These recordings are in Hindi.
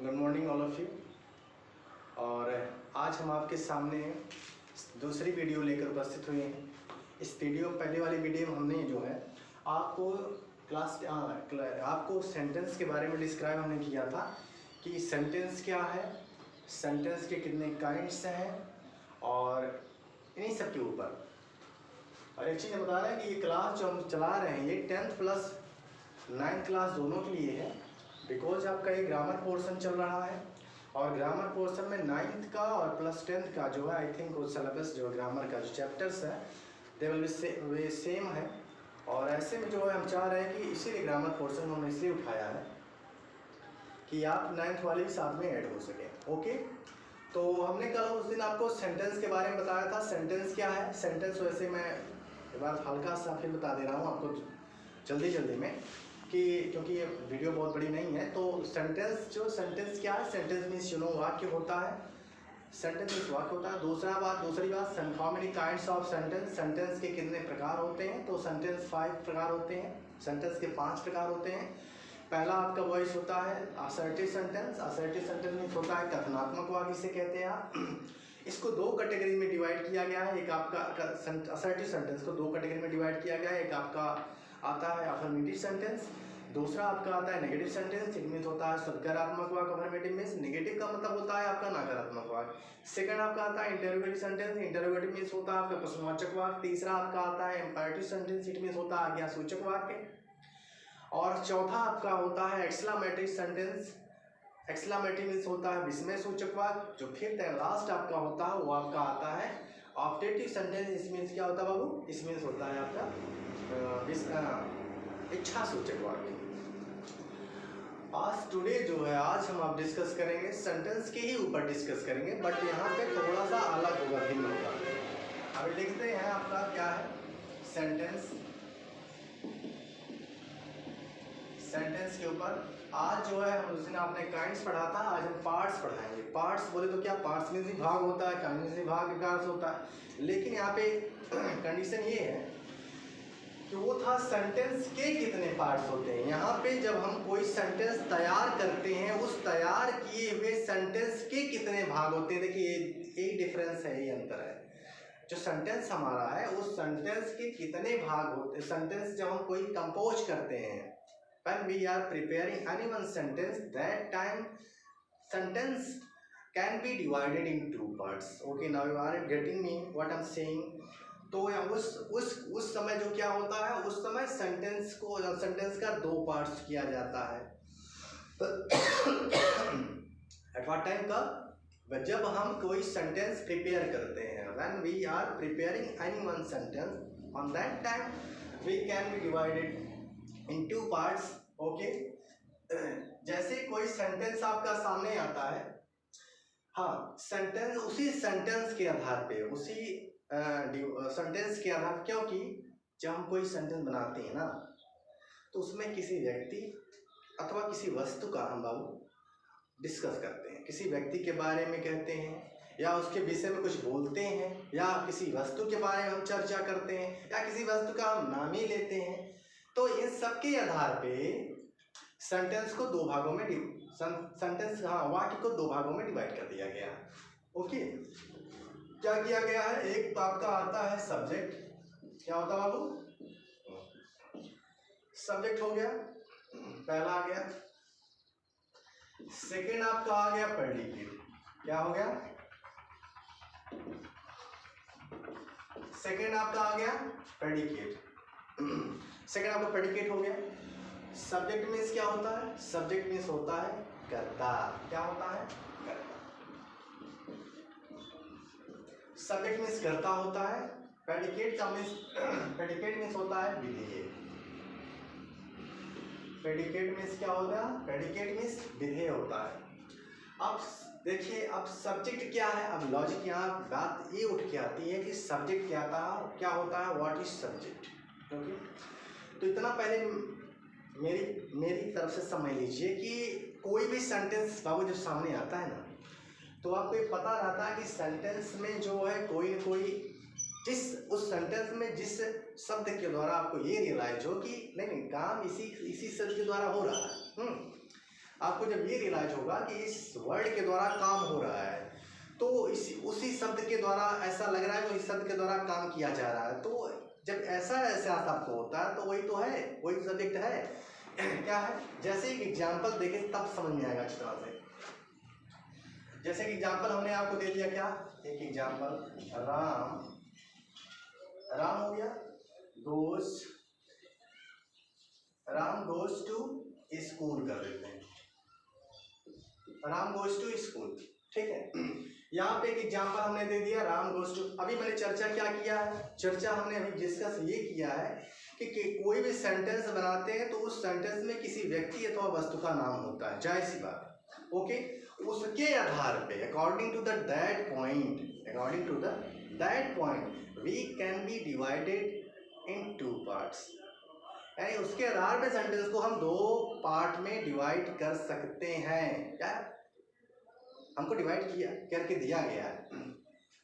Good morning all of you. और आज हम आपके सामने दूसरी वीडियो लेकर उपस्थित हुए हैं। इस वीडियो पहले वाली वीडियो में हमने जो है आपको आपको सेंटेंस के बारे में डिस्क्राइब हमने किया था कि सेंटेंस क्या है, सेंटेंस के कितने काइंड्स हैं और इन्हीं सब के ऊपर। और एक चीज़ बता रहे हैं कि ये क्लास जो हम चला रहे हैं ये 10th प्लस 9th क्लास दोनों के लिए है, बिकॉज आपका ये ग्रामर पोर्शन चल रहा है और ग्रामर पोर्शन में 9th का और प्लस 10th का जो है आई थिंक वो सिलेबस जो ग्रामर का जो चैप्टर्स है दे विल बी सेम है। और ऐसे में जो है हम चाह रहे हैं कि इसीलिए ग्रामर पोर्शन हमने इसलिए उठाया है कि आप 9th वाले भी साथ में ऐड हो सके। ओके, तो हमने कल उस दिन आपको सेंटेंस के बारे में बताया था। सेंटेंस क्या है, सेंटेंस वैसे मैं एक बार हल्का सा फिर बता दे रहा हूँ आपको जल्दी में कि क्योंकि ये वीडियो बहुत बड़ी नहीं है। तो सेंटेंस क्या है, सेंटेंस मीन्स वाक्य होता है, सेंटेंस मीन्स वाक्य होता है। दूसरी बात how many kinds of sentence, sentence के कितने प्रकार होते हैं। तो सेंटेंस 5 प्रकार होते हैं, सेंटेंस के 5 प्रकार होते हैं। पहला आपका वॉइस होता है assertive sentence. Assertive sentence means होता है कथनात्मक वाक्य, इसे कहते हैं आप। इसको 2 कैटेगरी में डिवाइड किया गया है। एक आपका असर्टिव सेंटेंस को 2 कैटेगरी में डिवाइड किया गया है। एक आपका आता है अफर्मेटिव सेंटेंस, दूसरा आपका आता है नेगेटिव सेंटेंस। इट मीन्स होता है सकारात्मक वाक्य। अफर्मेटिव मीन्स नेगेटिव का मतलब होता है आपका नकारात्मक वाक्य। सेकंड आपका आता है इंटरोगेटिव सेंटेंस। इंटरोगेटिव मीन्स होता है आपका प्रश्नवाचक वाक्य। तीसरा आपका आता है इंपैरेटिव सेंटेंस। इट मीन्स होता है आज्ञासूचक वाक्य। और चौथा आपका होता है एक्सक्लेमेटरी सेंटेंस। एक्सक्लेमेटरी मीन्स होता है विस्मय सूचक वाक्य। जो फिफ्थ एंड लास्ट आपका होता है वो आपका आता है ऑप्टेटिव सेंटेंस। इस मीन्स क्या होता है बाबू, इस मीन्स होता है आपका इच्छा सूचक वाक्य। आज टुडे जो है आज हम आप डिस्कस करेंगे सेंटेंस के ही ऊपर डिस्कस करेंगे, बट यहाँ पे थोड़ा सा अलग होगा, भिन्न होगा। अभी लिखते हैं आपका क्या है सेंटेंस। सेंटेंस के ऊपर आज जो है उस दिन आपने काइंड्स पढ़ा था, आज हम पार्ट्स पढ़ाएंगे। पार्ट्स बोले तो क्या, पार्ट्स मीन्स भाग होता है, काइंड्स मीन्स भाग का अर्थ होता है। लेकिन यहाँ पे कंडीशन ये है कि वो था सेंटेंस के कितने पार्ट्स होते हैं। यहाँ पे जब हम कोई सेंटेंस तैयार करते हैं उस तैयार किए हुए सेंटेंस के कितने भाग होते हैं। देखिए एक डिफरेंस है, ये अंतर है। जो सेंटेंस हमारा है उस सेंटेंस के कितने भाग होते हैं। सेंटेंस जब हम कोई कंपोज करते हैं, when we are preparing any one sentence, that time sentence can be divided in 2 parts. Okay, now you are getting me what I'm saying. तो उस समय जो क्या होता है, उस समय सेंटेंस का 2 पार्ट्स किया जाता है। एट व्हाट टाइम का, जब हम कोई सेंटेंस प्रिपेयर करते हैं, when we are preparing any one sentence, on that time we can be divided in 2 parts. Okay, जैसे कोई सेंटेंस आपका सामने आता है, हाँ सेंटेंस उसी सेंटेंस के आधार पे सेंटेंस के आधार, क्योंकि जब हम कोई सेंटेंस बनाते हैं ना तो उसमें किसी व्यक्ति अथवा किसी वस्तु का हम बाबू डिस्कस करते हैं। किसी व्यक्ति के बारे में कहते हैं या उसके विषय में कुछ बोलते हैं या किसी वस्तु के बारे में हम चर्चा करते हैं या किसी वस्तु का हम नाम ही लेते हैं। तो इन सब के आधार पे सेंटेंस को 2 भागों में वाक्य को 2 भागों में डिवाइड कर दिया गया। ओके, क्या किया गया है, एक तो आपका आता है सब्जेक्ट। क्या होता है बाबू, सब्जेक्ट हो गया, पहला आ गया। सेकंड आपका आ गया प्रेडिकेट। क्या हो गया, सेकंड आपका आ गया प्रेडिकेट। सेकंड आपका प्रेडिकेट हो गया। सब्जेक्ट मीन्स क्या होता है, सब्जेक्ट मीन्स होता है कर्ता। क्या होता है, कर्ता। सब्जेक्ट मीन्स कर्ता होता है। प्रेडिकेट मीन्स होता है विधेय। प्रेडिकेट मीन्स क्या होता है, प्रेडिकेट मीन्स विधेय होता है। अब देखिए, अब सब्जेक्ट क्या है, अब लॉजिक यहाँ बात ये उठ के आती है कि सब्जेक्ट क्या होता है, व्हाट इज सब्जेक्ट। ओके, तो इतना पहले मेरी तरफ से समझ लीजिए कि कोई भी सेंटेंस बाबू जब सामने आता है ना तो आपको ये पता रहता है कि सेंटेंस में जो है कोई न कोई उस सेंटेंस में जिस शब्द के द्वारा आपको ये रियलाइज हो कि नहीं काम इसी शब्द के द्वारा हो रहा है। आपको जब ये रियलाइज होगा कि इस वर्ड के द्वारा काम हो रहा है, तो उसी शब्द के द्वारा ऐसा लग रहा है कि इस शब्द के द्वारा काम किया जा रहा है, तो जब ऐसा एहसास आपको होता है तो वही तो है, वही सब्जेक्ट है। क्या है? जैसे एक एग्जाम्पल देखें तब समझ में आएगा अच्छी तरह से। जैसे कि एग्जाम्पल हमने आपको दे दिया, क्या एक एग्जाम्पल, राम हो गया, राम गोज टू स्कूल कर देते हैं, राम गोज टू स्कूल, ठीक है। यहाँ पे एक एग्जाम्पल हमने दे दिया, राम गोज टू। अभी मैंने चर्चा क्या किया है? चर्चा हमने अभी डिस्कस ये किया है कि कोई भी सेंटेंस बनाते हैं तो उस सेंटेंस में किसी व्यक्ति अथवा वस्तु का नाम होता है, जाहिर सी बात, ओके। उसके आधार पे according to that point we can be divided in 2 parts, यानी उसके आधार पे सेंटेंस को हम 2 पार्ट में डिवाइड कर सकते हैं। क्या हमको डिवाइड किया करके दिया गया है,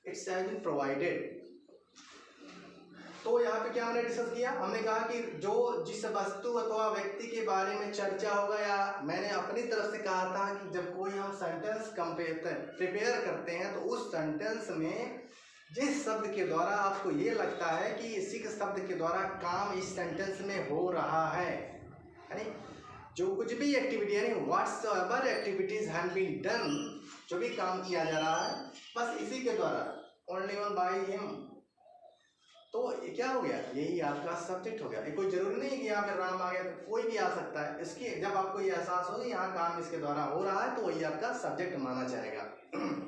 इट्स हैज बीन प्रोवाइडेड। तो यहाँ पे क्या हमने डिस्कस किया? हमने कहा कि जो जिस वस्तु अथवा व्यक्ति के बारे में चर्चा होगा, या मैंने अपनी तरफ से कहा था कि जब कोई हम सेंटेंस प्रिपेयर करते हैं तो उस सेंटेंस में जिस शब्द के द्वारा आपको ये लगता है कि इसी के शब्द के द्वारा काम इस सेंटेंस में हो रहा है, यानी जो कुछ भी एक्टिविटी, यानी whatsoever activities have been done, जो भी काम किया जा रहा है बस इसी के द्वारा, ओनली वन बाय हिम, तो क्या हो गया? यही आपका सब्जेक्ट हो गया। ये कोई जरूरी नहीं है कि यहाँ पे राम आ गया, तो कोई भी आ सकता है। इसकी जब आपको ये एहसास हो कि यहाँ काम इसके द्वारा हो रहा है तो वही आपका सब्जेक्ट माना जाएगा,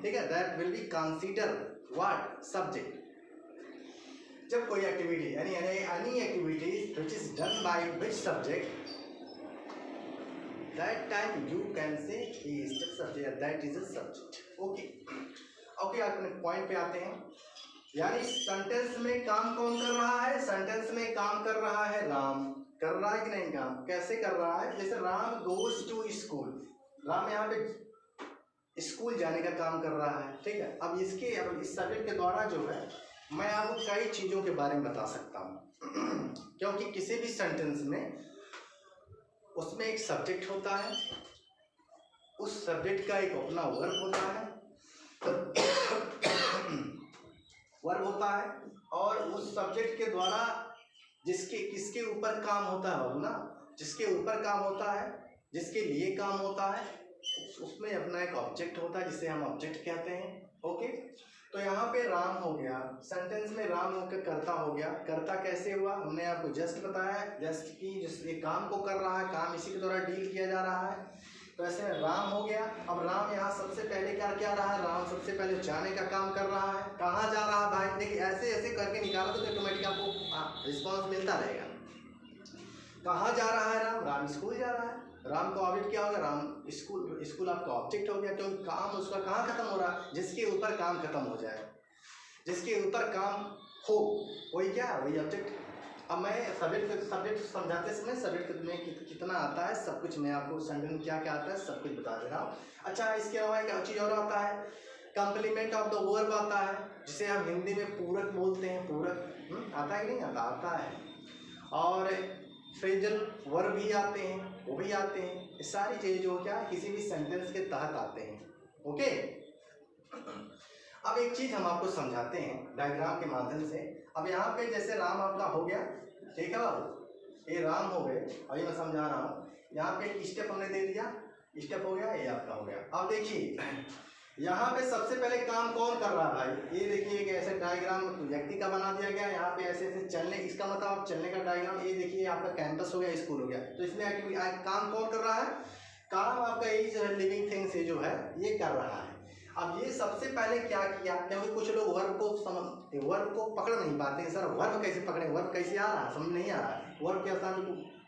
ठीक है। That will be consider what? Subject. जब कोई एक्टिविटी, यानी any activity which is done by which subject, that time you can say he is the subject, that is a subject, okay। अपने पॉइंट पे आते हैं, यानी सेंटेंस में काम कौन कर रहा है? सेंटेंस में काम कर रहा है राम। कर रहा है कि नहीं काम? कैसे कर रहा है? जैसे Ram goes to school, Ram यहाँ पे स्कूल जाने का काम कर रहा है, ठीक है। अब इस सब्जेक्ट के द्वारा जो है मैं आपको कई चीज़ों के बारे में बता सकता हूँ क्योंकि किसी भी सेंटेंस में उसमें एक सब्जेक्ट होता है, उस सब्जेक्ट का एक अपना वर्ब होता है, और उस सब्जेक्ट के द्वारा किसके ऊपर काम होता है, ना जिसके ऊपर काम होता है, जिसके लिए काम होता है, उसमें अपना एक ऑब्जेक्ट होता है जिसे हम ऑब्जेक्ट कहते हैं, ओके। तो यहाँ पे राम हो गया, सेंटेंस में राम होकर कर्ता हो गया। कर्ता कैसे हुआ? हमने आपको जस्ट बताया, जस्ट कि जिस ये काम को कर रहा है, काम इसी के द्वारा डील किया जा रहा है, तो ऐसे में राम हो गया। अब राम यहाँ सबसे पहले क्या रहा है? राम सबसे पहले जाने का काम कर रहा है। कहाँ जा रहा है भाई? देखिए ऐसे करके निकालो तो ऑटोमेटिक आपको रिस्पॉन्स मिलता रहेगा। कहाँ जा रहा है राम? राम स्कूल जा रहा है। राम का ऑब्जेक्ट क्या होगा? राम स्कूल आपका ऑब्जेक्ट हो गया, क्योंकि काम उसका कहाँ खत्म हो रहा है? जिसके ऊपर काम खत्म हो जाए, जिसके ऊपर काम हो, वही क्या है? वही ऑब्जेक्ट। अब मैं सब्जेक्ट समझाते समय सब्जेक्ट में कितना आता है सब कुछ मैं आपको, सेंटेंस में क्या क्या आता है सब कुछ बता दे रहा हूँ। अच्छा, इसके अलावा एक चीज़ और आता है, कंप्लीमेंट ऑफ द वर्ब आता है, जिसे हम हिंदी में पूरक बोलते हैं। पूरक आता है कि नहीं आता? आता है। और फ्रेजल वर्ब भी आते हैं, वो भी आते हैं। ये सारी चीज़ें जो क्या किसी भी सेंटेंस के तहत आते हैं, ओके। अब एक चीज़ हम आपको समझाते हैं डायग्राम के माध्यम से। अब यहाँ पे जैसे राम आपका हो गया, ठीक है बाबू, ये राम हो गए। अभी मैं समझा रहा हूँ। यहाँ पे एक स्टेप हमने दे दिया, स्टेप हो गया, ये आपका हो गया। अब देखिए यहाँ पे सबसे पहले काम कौन कर रहा है भाई? ये देखिए एक ऐसे डायग्राम व्यक्ति का बना दिया गया। यहाँ पे ऐसे चलने, इसका मतलब आप चलने का डायग्राम। ये देखिए आपका कैंपस हो गया, स्कूल हो गया। तो इसमें काम कौन कर रहा है? काम आपका यही जो है लिविंग थिंग्स ये जो है ये कर रहा है। अब ये सबसे पहले क्या किया? क्योंकि कुछ लोग वर्ब को पकड़ नहीं पाते हैं। सर वर्ब कैसे पकड़े? वर्ब कैसे आ रहा है? समझ नहीं आ रहा है। वर्ब के स्थान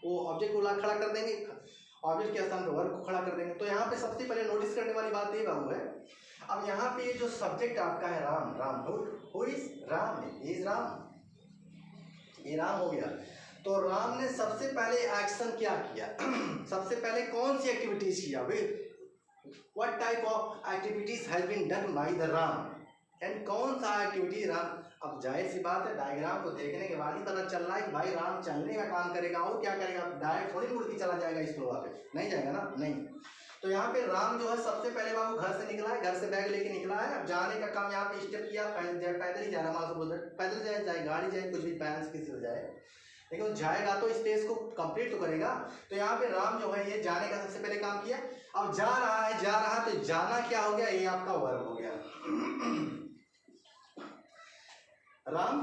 वो ऑब्जेक्ट को खड़ा कर देंगे, ऑब्जेक्ट के स्थान पर वर्ब को खड़ा कर देंगे। तो यहाँ पे सबसे पहले नोटिस करने वाली बात ये बाबू है, अब यहाँ पे जो सब्जेक्ट आपका है Ram, who is Ram? Is Ram, ये राम हो गया। तो राम ने सबसे पहले एक्शन क्या किया? सबसे पहले कौन सी एक्टिविटीज किया? What type of activities has been done by the Ram, and कौन सा एक्टिविटी राम? अब जाहिर सी बात है, डायग्राम को देखने के बाद ही पता चल रहा है कि भाई राम चलने का काम करेगा। और क्या करेगा? डायरेक्ट थोड़ी मुड़ के चला जाएगा इस फ्लोर पे, नहीं जाएगा ना, नहीं। तो यहाँ पे राम जो है सबसे पहले बाबू घर से निकला है, घर से बैग लेके निकला है। अब जाने का काम यहाँ पे स्टेप किया, पैदल ही जा रहा है, मान लो पैदल जाए गाड़ी जाए कुछ भी पैरेंट्स किसी से जाए, लेकिन जाएगा तो स्टेज को कंप्लीट तो करेगा। तो यहाँ पे राम जो है ये जाने का सबसे पहले काम किया। अब जा रहा है तो जाना क्या हो गया, ये आपका वर्ब हो गया। राम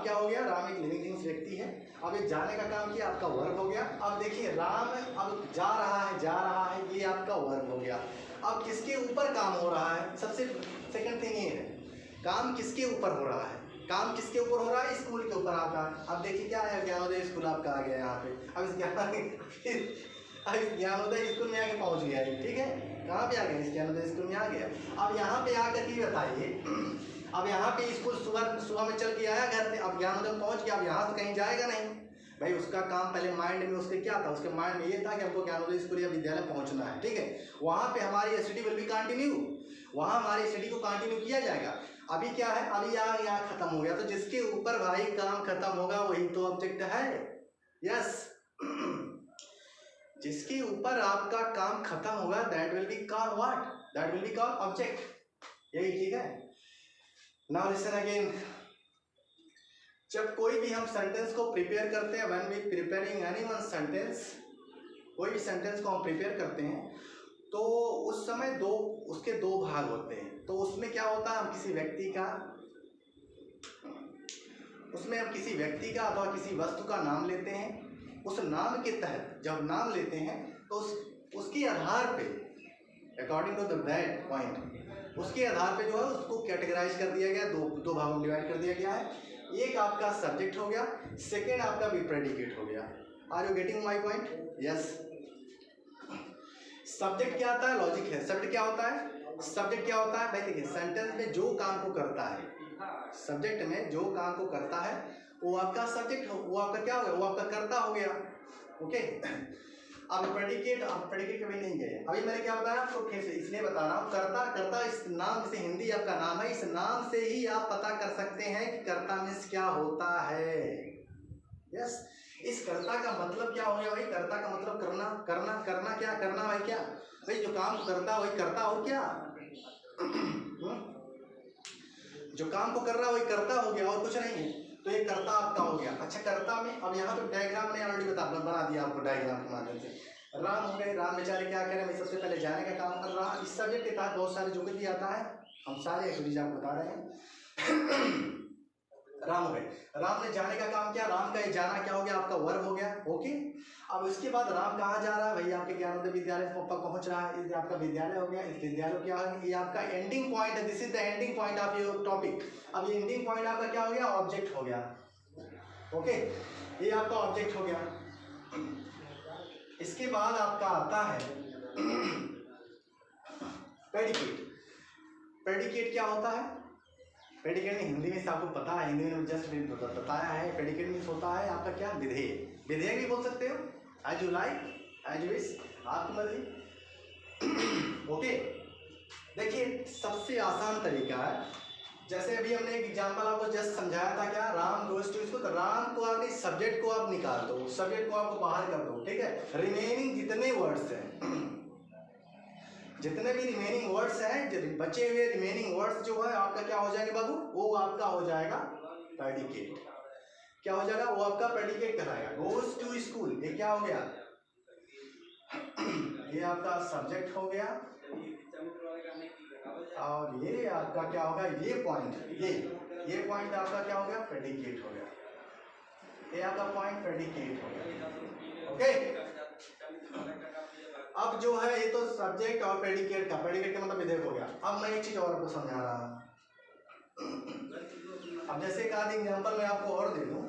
क्या हो गया, राम एक लिविंग थिंग्स व्यक्ति है। अब ये जाने का काम किया, आपका वर्ब हो गया। अब देखिए राम अब जा रहा है, ये आपका वर्ब हो गया। अब किसके ऊपर काम हो रहा है, सबसे सेकंड थिंग ये है, काम किसके ऊपर हो रहा है, काम किसके ऊपर हो रहा है, स्कूल के ऊपर आपका। अब देखिए क्या है, ज्ञानोदय स्कूल आपका आ गया यहाँ पे। अब इस ज्ञानोदय स्कूल में आके पहुँच गया, ठीक है, कहाँ पे आ गया, इस ज्ञानोदय स्कूल में आ गया। अब यहाँ पे आकर के बताइए, अब यहाँ पे स्कूल सुबह में चल के आया घर से, अब ज्ञानोदय पहुँच गया, अब यहाँ से कहीं जाएगा नहीं भाई। उसका काम पहले माइंड में उसके क्या था, उसके माइंड में ये था कि हमको ज्ञानोदय स्कूल या विद्यालय पहुँचना है, ठीक है। वहाँ पे हमारी स्टडी विल बी कंटिन्यू, वहाँ हमारी स्टडी को कंटिन्यू किया जाएगा। अभी क्या है, अभी यहाँ खत्म हो गया, तो जिसके ऊपर भाई काम खत्म होगा वही तो ऑब्जेक्ट है। यस, जिसके ऊपर आपका काम खत्म होगा that will be called what, that will be called object. यही ठीक है। नाउ लिसन अगेन, जब कोई भी हम सेंटेंस को प्रिपेयर करते हैं, when we preparing anyone sentence, कोई भी सेंटेंस को हम प्रिपेयर करते हैं तो उस समय उसके दो भाग होते हैं। तो उसमें क्या होता है, हम किसी व्यक्ति का अथवा किसी वस्तु का नाम लेते हैं। उस नाम के तहत जब नाम लेते हैं तो उसके आधार पे, अकॉर्डिंग टू दैट पॉइंट, उसके आधार पे जो है उसको कैटेगराइज कर दिया गया, दो भागों में डिवाइड कर दिया गया है। एक आपका सब्जेक्ट हो गया, सेकेंड आपका प्रेडिकेट हो गया। Are you getting my point? Yes. Subject क्या आता है, लॉजिक है। सब्जेक्ट क्या होता है, सब्जेक्ट क्या होता है भाई, देखिए सेंटेंस में जो काम को करता है, सब्जेक्ट में जो काम को करता है वो आपका सब्जेक्ट हो, वो आपका क्या हो गया, वो आपका कर्ता हो गया। ओके, अब प्रेडिकेट कभी नहीं गए। अभी मैंने क्या बताया आपको, फिर से इसलिए बता रहा हूँ, कर्ता इस नाम से, हिंदी आपका नाम है, इस नाम से ही आप पता कर सकते हैं कि कर्ता मीन्स क्या होता है। यस, इस कर्ता का मतलब क्या हो गया भाई, कर्ता का मतलब करना क्या करना भाई, क्या भाई जो काम करता वही करता, और क्या जो काम को कर रहा वही करता हो गया, और कुछ नहीं है। तो ये कर्ता आपका हो गया। अच्छा, कर्ता में अब यहाँ पे डायग्राम ने ऑलरेडी बना दिया आपको डायग्राम के माध्यम से। राम हो गए, राम बेचारे क्या करें, मैं सबसे पहले जाने का काम कर रहा। इस सब्जेक्ट के तहत बहुत सारे जो कुछ भी आता है हम सारे एक्टिविटीज आपको बता रहे हैं। राम हो गए, राम ने जाने का काम किया, राम का ये जाना क्या हो गया, आपका वर्ब हो गया। ओके, अब इसके बाद राम कहाँ जा रहा है भाई, आपके ज्ञानोदय विद्यालय पहुंच रहा है, ये आपका विद्यालय हो गया। इस विद्यालय क्या है, ये आपका एंडिंग पॉइंट है, this is the ending point of your topic. अब ये एंडिंग पॉइंट आपका क्या हो गया, ऑब्जेक्ट हो गया। ओके, ये आपका ऑब्जेक्ट हो गया। इसके बाद आपका आता है प्रेडिकेट। प्रेडिकेट क्या होता है, प्रेडिकेट में हिंदी में आपको पता है, हिंदी में जस्ट बताया है। प्रेडिकेट मीन्स होता है आपका क्या, विधेय। विधेय भी बोल सकते हो, as you like, as you wish, आपकी मर्जी। ओके, देखिए सबसे आसान तरीका है, जैसे अभी हमने एक एग्जांपल आपको जस्ट समझाया था, क्या, राम गोज टू स्कूल। तो राम को आपने सब्जेक्ट को आप निकाल दो, सब्जेक्ट को आपको बाहर कर दो, ठीक है। रिमेनिंग जितने वर्ड्स हैं, जितने भी रिमेनिंग वर्ड्स हैं, बचे हुए रिमेनिंग वर्ड्स जो है आपका क्या हो जाएंगे बाबू, वो आपका हो जाएगा प्रेडिकेट। क्या हो जाएगा, वो आपका प्रेडिकेट कहलाएगा। गोज टू स्कूल, ये क्या हो गया, ये आपका सब्जेक्ट हो गया, और ये आपका क्या होगा, ये पॉइंट, ये पॉइंट आपका क्या हो गया, प्रेडिकेट हो गया। ये आपका पॉइंट प्रेडिकेट हो गया। ओके, अब जो है ये तो सब्जेक्ट और प्रेडिकेट का मतलब विधेयक हो गया। अब मैं एक चीज और आपको समझा रहा हूं। अब जैसे एक आध एग्जांपल मैं आपको और दे दूं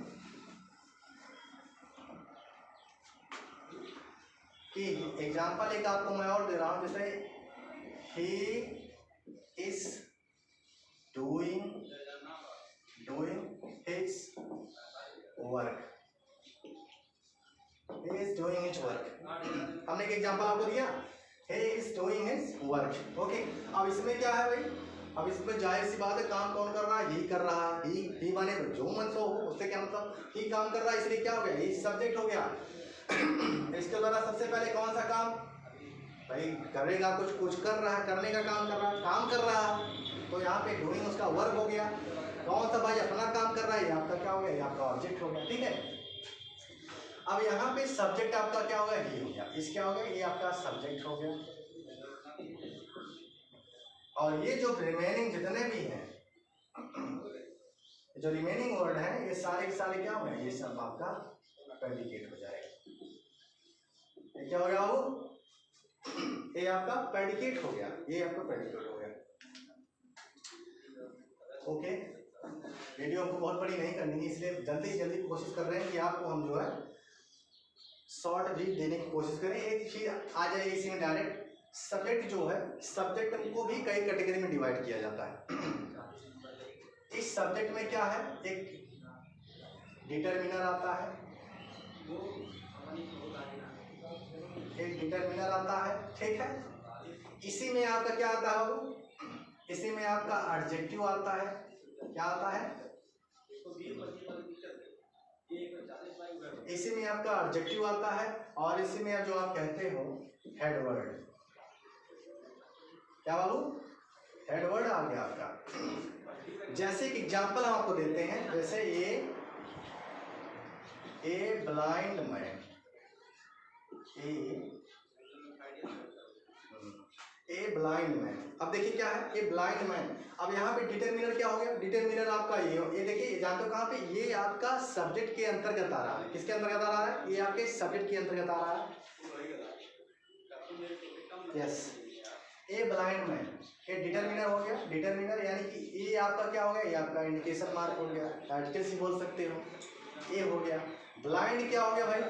कि एग्जांपल एक आपको मैं और दे रहा हूं, जैसे he is doing his work, he is doing his work। हमने एक एग्जांपल आपको दिया, he is doing his work। Okay, अब इसमें क्या है भाई, अब इसमें जाहिर सी बात है काम कौन कर रहा है, ही कर रहा है। ही माने जो मन सो हो, उससे क्या मतलब, ही काम कर रहा है, इसलिए क्या हो गया, ही सब्जेक्ट हो गया। इसके द्वारा सबसे पहले कौन सा काम भाई करेगा, कुछ कर रहा है, करने का काम कर रहा है, काम कर रहा है, तो यहाँ पे डूइंग उसका वर्ब हो गया। कौन सा भाई अपना काम कर रहा है, ये आपका क्या हो गया, ये आपका ऑब्जेक्ट हो गया। ठीक है, अब यहाँ पे सब्जेक्ट आपका क्या हो गया, ही हो गया। इस क्या हो गया, ये आपका सब्जेक्ट हो गया। और ये जो रिमेनिंग जितने भी हैं, जो रिमेनिंग वर्ड है, ये सारे के सारे क्या हो गए, ये सब आपका प्रेडिकेट हो जाएगा। ये क्या हो गया, वो ये आपका प्रेडिकेट हो गया, ये आपका प्रेडिकेट हो गया। ओके, वीडियो हमको बहुत बड़ी नहीं करनी है, इसलिए जल्दी जल्दी कोशिश कर रहे हैं कि आपको हम जो है शॉर्ट ब्रीफ देने की कोशिश करें। एक चीज आ जाए इसी में डायरेक्ट, सब्जेक्ट जो है, सब्जेक्ट को भी कई कैटेगरी में डिवाइड किया जाता है। इस सब्जेक्ट में क्या है, एक डिटरमिनर आता है, एक डिटरमिनर आता है। ठीक है, इसी में आपका क्या आता है, इसी में आपका एडजेक्टिव आता है। क्या आता है, इसी में आपका एडजेक्टिव आता है, और इसी में जो आप कहते हो हेड वर्ड। क्या बाबू, हेड वर्ड आ गया आपका। जैसे कि एग्जांपल हम आपको देते हैं, जैसे a blind man, a blind man. अब देखिए क्या है, ए ब्लाइंड मैन। अब यहाँ पे डिटरमिनर क्या हो गया, डिटरमिनर आपका ये देखिए, जानते हो कहाँ पे, ये आपका सब्जेक्ट के अंतर्गत आ रहा है। किसके अंतर्गत आ रहा है, ये आपके सब्जेक्ट के अंतर्गत आ रहा है। यस, ए ब्लाइंड मैन, ये डिटरमिनर हो गया। डिटरमिनर यानी कि ये आपका क्या हो गया, ये आपका इंडिकेशन मार्क हो गया, आर्टिकल से बोल सकते हो, ये हो गया। ब्लाइंड क्या हो गया भाई,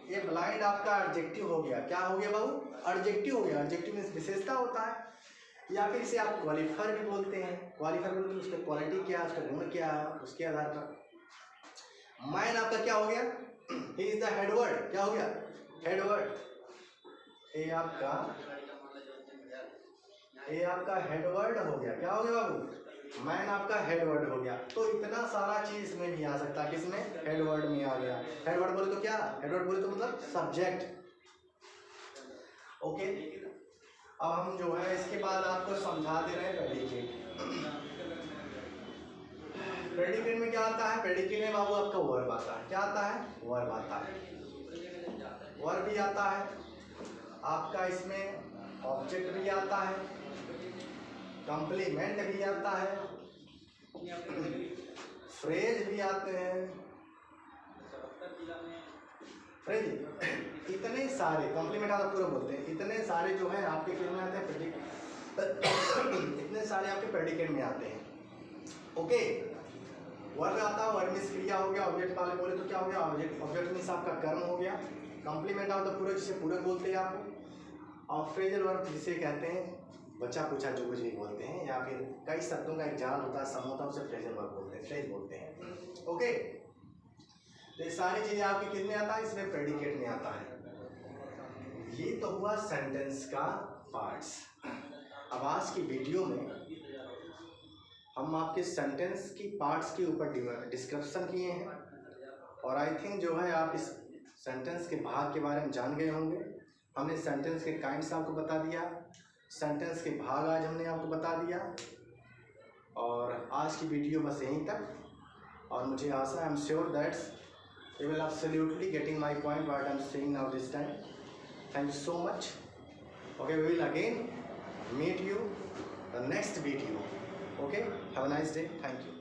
ये ब्लाइंड आपका एडजेक्टिव हो गया। क्या हो गया बाबू, एडजेक्टिव हो गया। एडजेक्टिव में विशेषता होता है, या फिर इसे आप क्वालिफायर भी बोलते हैं। क्वालिफायर बोलते हैं उसका क्वालिटी क्या है, उसका गुण क्या है, उसके आधार पर। मैन आपका क्या हो गया, ही इज द हेडवर्ड। क्या हो गया, हेडवर्ड। ये आपका हेडवर्ड हो गया। क्या हो गया बाबू, मैन आपका हेडवर्ड हो गया। तो इतना सारा चीज इसमें नहीं आ सकता, किसमें, हेडवर्ड में आ गया। हेडवर्ड बोले तो क्या, हेडवर्ड बोले तो मतलब सब्जेक्ट। ओके, अब हम जो है इसके बाद आपको समझा दे रहे हैं प्रेडिकेट। प्रेडिकेट में क्या आता है, प्रेडिकेट में बाबू आपका वर्ब आता है। क्या आता है, वर्ब आता है, वर्ब भी आता है आपका, इसमें ऑब्जेक्ट भी आता है, कॉम्प्लीमेंट भी आता है, फ्रेज भी आते हैं, फ्रेज, इतने सारे, कॉम्प्लीमेंट आप पूरा बोलते हैं, इतने सारे जो है आपके फिर में आते हैं, इतने सारे आपके प्रेडिकेट में आते हैं। ओके, वर्ब आता है, वर्ब मींस क्रिया हो गया। ऑब्जेक्ट वाले बोले तो क्या हो गया, ऑब्जेक्ट मींस आपका कर्म हो गया। कॉम्प्लीमेंट आता है पूरक, जिसे पूरक बोलते हैं आपको। और फ्रेजल वर्ब जिसे कहते हैं बचा पूछा जो कुछ भी बोलते हैं, या फिर कई शब्दों का एक जाल होता है, समूह होता है, उसे फ्रेजल वर्ब बोलते हैं, फ्रेज बोलते हैं। ओके, तो ये सारी चीजें आपके किस में आता है, इसमें प्रेडिकेट में आता है। ये तो हुआ सेंटेंस का पार्ट्स। अब आज की वीडियो में हम आपके सेंटेंस की पार्ट्स के ऊपर डिस्क्रिप्शन किए हैं, और आई थिंक जो है आप इस सेंटेंस के भाग के बारे में जान गए होंगे। हमने सेंटेंस के काइंड्स आपको बता दिया, सेंटेंस के भाग आज हमने आपको बता दिया, और आज की वीडियो बस यहीं तक। और मुझे आशा, I am sure that's you will absolutely getting my point what I'm saying now this time. Thank you so much. Okay, we will again meet you the next video. Okay, have a nice day. Thank you.